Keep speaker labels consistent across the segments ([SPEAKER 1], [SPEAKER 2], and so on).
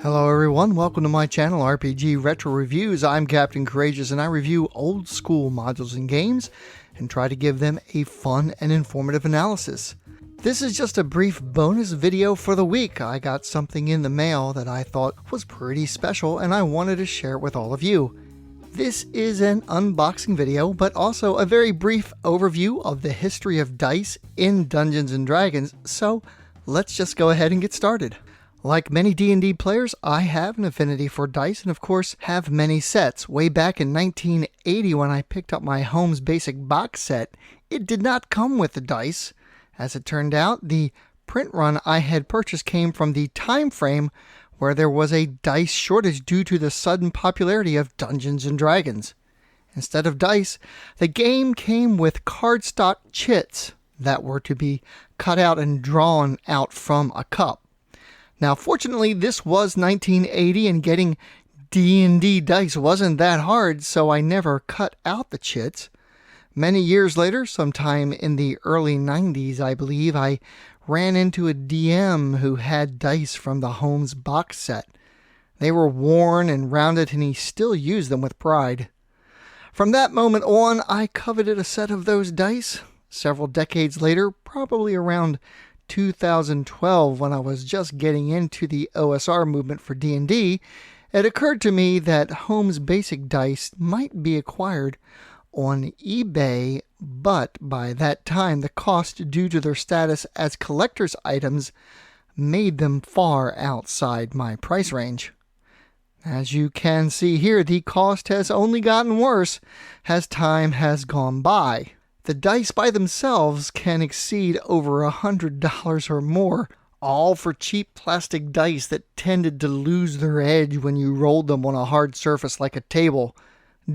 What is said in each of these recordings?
[SPEAKER 1] Hello everyone, welcome to my channel RPG Retro Reviews. I'm Captain Courageous and I review old school modules and games and try to give them a fun and informative analysis. This is just a brief bonus video for the week. I got something in the mail that I thought was pretty special and I wanted to share it with all of you. This is an unboxing video, but also a very brief overview of the history of dice in Dungeons & Dragons, so let's just go ahead and get started. Like many D&D players, I have an affinity for dice and of course have many sets. Way back in 1980 when I picked up my Holmes Basic box set, it did not come with the dice. As it turned out, the print run I had purchased came from the time frame where there was a dice shortage due to the sudden popularity of Dungeons & Dragons. Instead of dice, the game came with cardstock chits that were to be cut out and drawn out from a cup. Now, fortunately, this was 1980 and getting D&D dice wasn't that hard, so I never cut out the chits. Many years later, sometime in the early 90s, I believe, I ran into a DM who had dice from the Holmes box set. They were worn and rounded, and he still used them with pride. From that moment on, I coveted a set of those dice. Several decades later, probably around 2012, when I was just getting into the OSR movement for D&D, it occurred to me that Holmes Basic dice might be acquired on eBay, but by that time the cost due to their status as collector's items made them far outside my price range. As you can see here, the cost has only gotten worse as time has gone by. The dice by themselves can exceed over $100 or more, all for cheap plastic dice that tended to lose their edge when you rolled them on a hard surface like a table.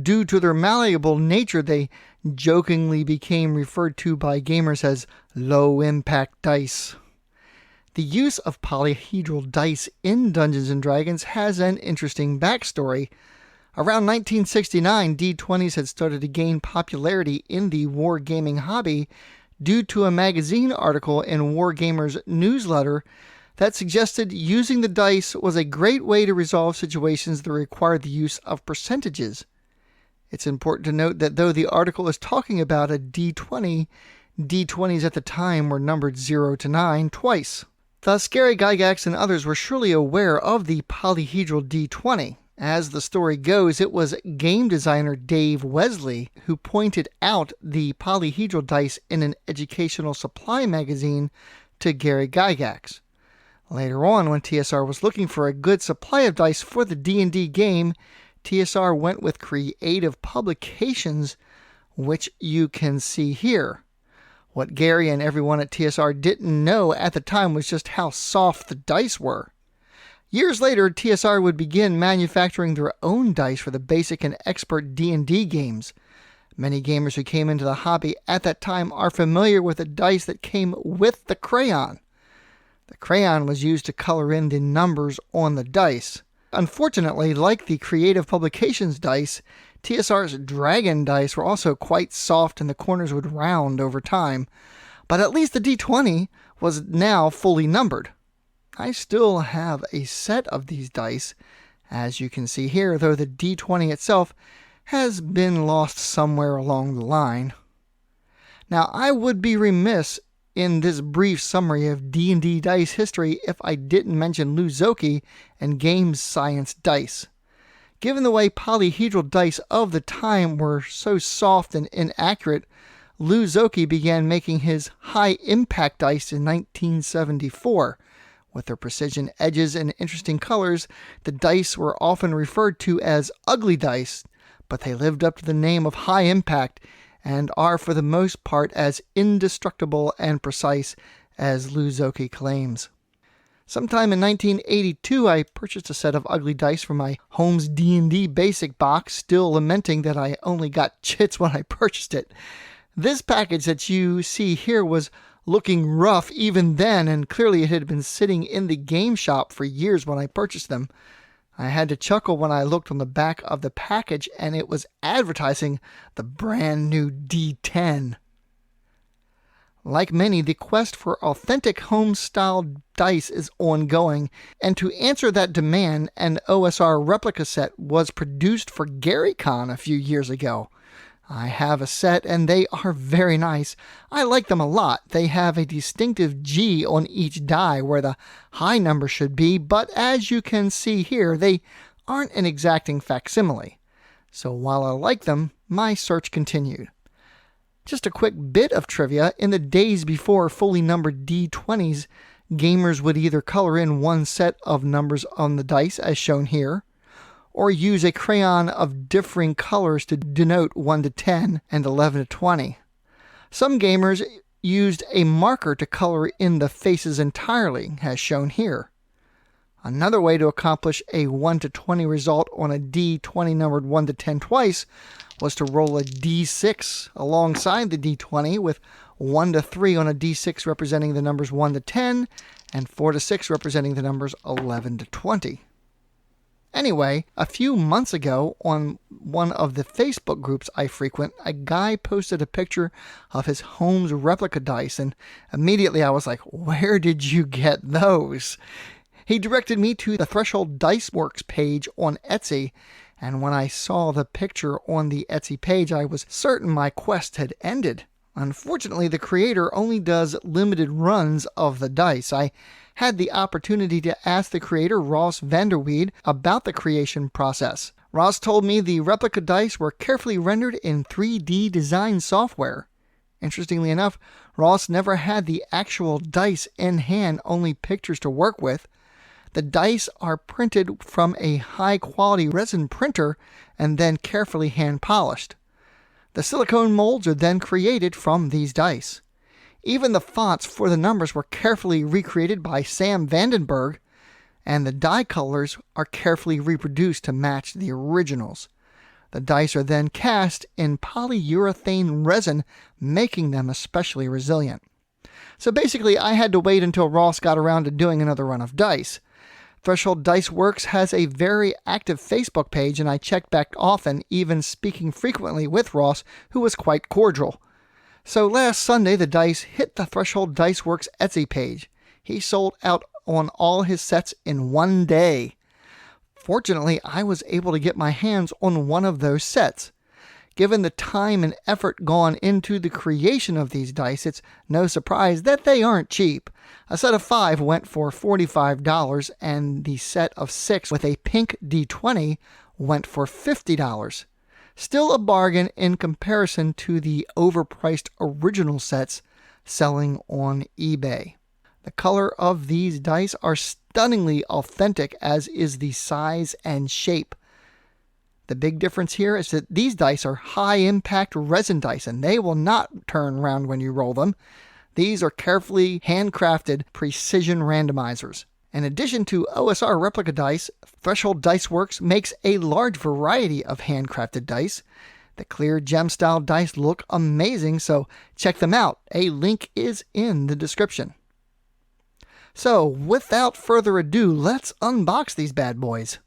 [SPEAKER 1] Due to their malleable nature, they jokingly became referred to by gamers as low-impact dice. The use of polyhedral dice in Dungeons & Dragons has an interesting backstory. Around 1969, D20s had started to gain popularity in the wargaming hobby due to a magazine article in Wargamer's newsletter that suggested using the dice was a great way to resolve situations that required the use of percentages. It's important to note that though the article is talking about a D20, D20s at the time were numbered 0 to 9 twice. Thus, Gary Gygax and others were surely aware of the polyhedral D20. As the story goes, it was game designer Dave Wesley who pointed out the polyhedral dice in an educational supply magazine to Gary Gygax. Later on, when TSR was looking for a good supply of dice for the D&D game, TSR went with Creative Publications, which you can see here. What Gary and everyone at TSR didn't know at the time was just how soft the dice were. Years later, TSR would begin manufacturing their own dice for the basic and expert D&D games. Many gamers who came into the hobby at that time are familiar with the dice that came with the crayon. The crayon was used to color in the numbers on the dice. Unfortunately, like the Creative Publications dice, TSR's Dragon dice were also quite soft and the corners would round over time. But at least the D20 was now fully numbered. I still have a set of these dice, as you can see here, though the D20 itself has been lost somewhere along the line. Now, I would be remiss in this brief summary of D&D dice history if I didn't mention Luzoki and Game Science dice. Given the way polyhedral dice of the time were so soft and inaccurate, Luzoki began making his high-impact dice in 1974. With their precision edges and interesting colors, the dice were often referred to as ugly dice, but they lived up to the name of high impact and are for the most part as indestructible and precise as Luzoki claims. Sometime in 1982, I purchased a set of ugly dice for my Holmes D&D Basic box, still lamenting that I only got chits when I purchased it. This package that you see here was looking rough even then, and clearly it had been sitting in the game shop for years when I purchased them. I had to chuckle when I looked on the back of the package and it was advertising the brand new D10. Like many, the quest for authentic home-style dice is ongoing, and to answer that demand, an OSR replica set was produced for GaryCon a few years ago. I have a set, and they are very nice. I like them a lot. They have a distinctive G on each die where the high number should be, but as you can see here, they aren't an exacting facsimile. So while I like them, my search continued. Just a quick bit of trivia, in the days before fully numbered D20s, gamers would either color in one set of numbers on the dice, as shown here, or use a crayon of differing colors to denote 1 to 10 and 11 to 20. Some gamers used a marker to color in the faces entirely, as shown here. Another way to accomplish a 1 to 20 result on a D20 numbered 1 to 10 twice was to roll a D6 alongside the D20 with 1 to 3 on a D6 representing the numbers 1 to 10 and 4 to 6 representing the numbers 11 to 20. Anyway, a few months ago on one of the Facebook groups I frequent, a guy posted a picture of his home's replica dice, and immediately I was like, where did you get those? He directed me to the Threshold Dice Works page on Etsy, and when I saw the picture on the Etsy page, I was certain my quest had ended. Unfortunately, the creator only does limited runs of the dice. I had the opportunity to ask the creator, Ross Vanderweed, about the creation process. Ross told me the replica dice were carefully rendered in 3D design software. Interestingly enough, Ross never had the actual dice in hand, only pictures to work with. The dice are printed from a high-quality resin printer and then carefully hand-polished. The silicone molds are then created from these dice. Even the fonts for the numbers were carefully recreated by Sam Vandenberg, and the die colors are carefully reproduced to match the originals. The dice are then cast in polyurethane resin, making them especially resilient. So basically, I had to wait until Ross got around to doing another run of dice. Threshold Dice Works has a very active Facebook page, and I check back often, even speaking frequently with Ross, who was quite cordial. So last Sunday, the dice hit the Threshold Dice Works Etsy page. He sold out on all his sets in one day. Fortunately, I was able to get my hands on one of those sets. Given the time and effort gone into the creation of these dice, it's no surprise that they aren't cheap. A set of 5 went for $45, and the set of 6 with a pink D20 went for $50. Still a bargain in comparison to the overpriced original sets selling on eBay. The color of these dice are stunningly authentic, as is the size and shape. The big difference here is that these dice are high-impact resin dice, and they will not turn around when you roll them. These are carefully handcrafted precision randomizers. In addition to OSR replica dice, Threshold Dice Works makes a large variety of handcrafted dice. The clear gem-style dice look amazing, so check them out. A link is in the description. So, without further ado, let's unbox these bad boys.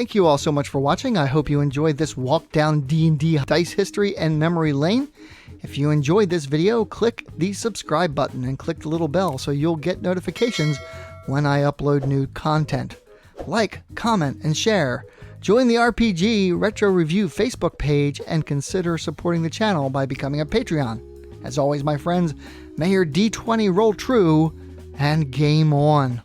[SPEAKER 1] thank you all so much for watching. I hope you enjoyed this walk down D&D dice history and memory lane. If you enjoyed this video, click the subscribe button and click the little bell so you'll get notifications when I upload new content. Like, comment, and share. Join the RPG Retro Review Facebook page and consider supporting the channel by becoming a Patreon. As always, my friends, may your D20 roll true and game on.